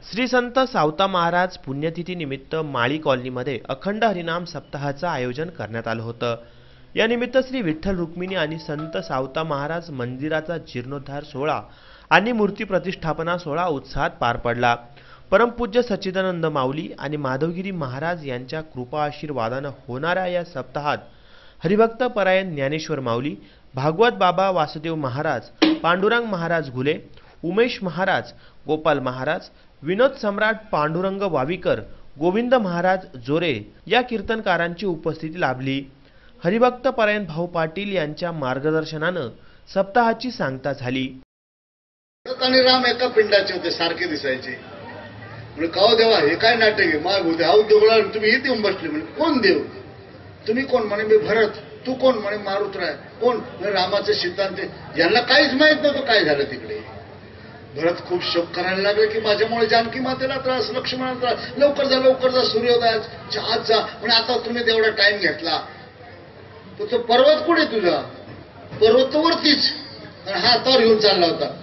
श्री संत सावता महाराज पुण्यतिथी निमित्त माळी कॉलनीमध्ये अखंड हरिनाम सप्ताहाचं आयोजन करण्यात आलं होतं। या निमित्त श्री विठ्ठल रुक्मिणी आणि संत सावता महाराज मंदिराचा जीर्णोद्धार सोहळा आणि मूर्ती प्रतिष्ठापना सोहळा उत्साहात पार पडला। परमपूज्य सच्चिदानंद माऊली आणि माधवगिरी महाराज यांच्या कृपा आशीर्वादाने होणाऱ्या या सप्ताहात हरिभक्त परायण ज्ञानेश्वर माऊली, भागवत बाबा वासुदेव महाराज, पांडुरंग महाराज घुले, उमेश महाराज, गोपाल महाराज, विनोद सम्राट पांडुरंग वावीकर, गोविंद महाराज जोरे या कीर्तनकारांची उपस्थिती लाभली। हरिभक्त परायण भाऊ पाटील यांच्या मार्गदर्शनाने सप्ताहाची सांगता झाली। आणि राम एका पिंडाचे होते, सारखे दिसायचे। म्हणजे काव देवा हे काय नाटक आहे, माग होते हा उद्योगला तुम्ही इथे येऊन बसले। म्हणजे कोण देव, तुम्ही कोण? म्हणे मी भरत। तू कोण? म्हणे मारुतराय। कोण? रामाचे सिद्धांत। यांना काहीच माहित नव्हतं काय झालं तिकडे। भरत खूप शोक करायला लागले की माझ्यामुळे जानकी मातेला त्रास, लक्ष्मणाला त्रास, लवकर जा सूर्योदयाच्या आज जा। म्हणजे आता तुम्ही तेवढा टाइम घेतला, तो पर्वत कुठे तुझा? पर्वतावरतीच, आणि हा हातावर घेऊन चालला होता।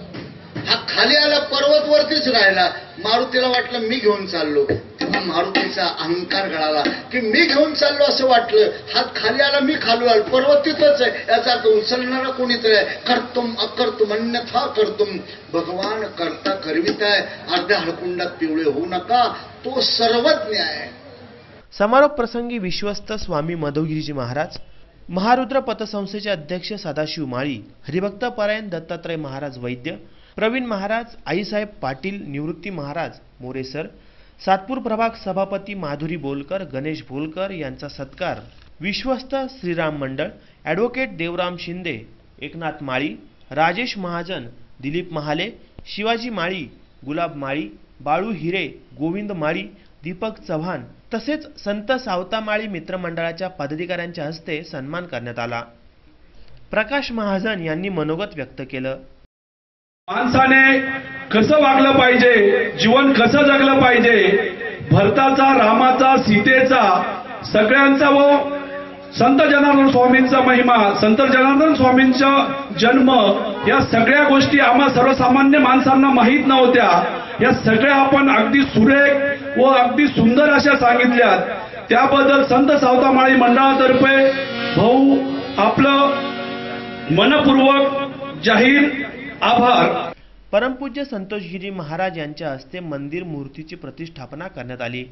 हा खाली आला, पर्वतवरतीच राहिला। मारुतीला वाटलं मी घेऊन चाललो, तेव्हा मारुतीचा अहंकार गळाला की मी घेऊन चाललो असं वाटलं। हात खाली आला, मी खाली आलो, पर्वत तिथंच आहे। याचा अर्थ उचलणारा कोणीतरी आहे। कर्तुम अकर्तुम अन्यथा कर्तुम, भगवान करता करवित आहे। अर्ध्या हळकुंडात पिवळे होऊ नका, तो सर्वज्ञ आहे। समारोप प्रसंगी विश्वस्त स्वामी मधवगिरीजी महाराज, महारुद्र पतसंस्थेचे अध्यक्ष सदाशिव माळी, हरिभक्त परायण दत्तात्रय महाराज वैद्य, प्रवीण महाराज, आईसाहेब पाटील, निवृत्ती महाराज मोरेसर, सातपूर प्रभाग सभापती माधुरी बोलकर, गणेश बोलकर यांचा सत्कार, विश्वस्त श्रीराम मंडळ, ॲडव्होकेट देवराम शिंदे, एकनाथ माळी, राजेश महाजन, दिलीप महाले, शिवाजी माळी, गुलाब माळी, बाळू हिरे, गोविंद माळी, दीपक चव्हाण तसेच संत सावता माळी मित्रमंडळाच्या पदाधिकाऱ्यांच्या हस्ते सन्मान करण्यात आला। प्रकाश महाजन यांनी मनोगत व्यक्त केलं। माणसाने कसं वागलं पाहिजे, जीवन कसं जगलं पाहिजे, भरताचा, रामाचा, सीतेचा, सगळ्यांचा व संत जनार्दन स्वामींचा महिमा, संत जनार्दन स्वामींचा जन्म, या सगळ्या गोष्टी आम्हा सर्वसामान्य माणसांना माहीत नव्हत्या। या सगळ्या आपण अगदी सुरेख व अगदी सुंदर अशा सांगितल्यात। त्याबद्दल संत सावता माळी मंडळातर्फे भाऊ आपलं मनपूर्वक जाहीर आभार। परमपूज्य संतोषगिरी महाराज यांच्या हस्ते मंदिर मूर्तीची प्रतिष्ठापना करण्यात आली।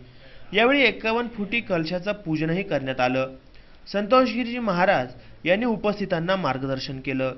यावेळी 51 फुटी कलशाचं पूजनही करण्यात आलं। संतोषगिरी महाराज यांनी उपस्थितांना मार्गदर्शन केलं।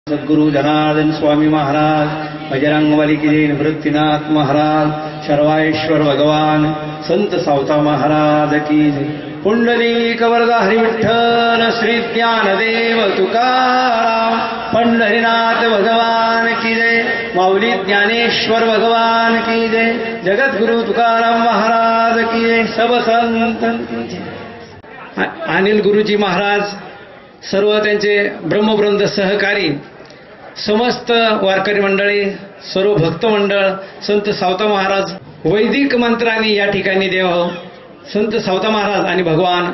सद्गुरु जनार्दन स्वामी महाराज, बजरंगबली की जय, निवृत्तीनाथ महाराज, शर्वाईश्वर भगवान, संत सावता महाराज की जय। पुंडलिक वरदा हरि विठ्ठल, श्री ज्ञानदेव तुकाराम, पंढरीनाथ भगवान की जय, माऊली ज्ञानेश्वर भगवान की जय, जगद्गुरु तुकाराम महाराज की जय, सब संतन की जय। अनिल गुरुजी महाराज, सर्व त्यांचे ब्रह्मवृंद सहकारी, समस्त वारकरी मंडळी, सर्व भक्त मंडळ, संत सावता महाराज वैदिक मंत्रांनी या ठिकाणी देव संत सावता महाराज आणि भगवान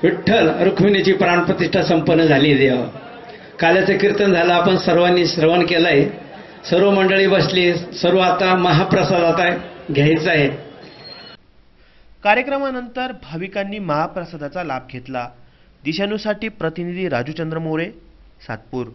विठ्ठल रुक्मिणीची प्राणप्रतिष्ठा संपन्न झाली। देव काल्याचं कीर्तन झालं, आपण सर्वांनी श्रवण केलंय, सर्व मंडळी बसली, सर्व आता महाप्रसाद आता घ्यायचा आहे। कार्यक्रमानंतर भाविकांनी महाप्रसादाचा लाभ घेतला। दिशानुसाठी प्रतिनिधी राजूचंद्र मोरे, सातपूर।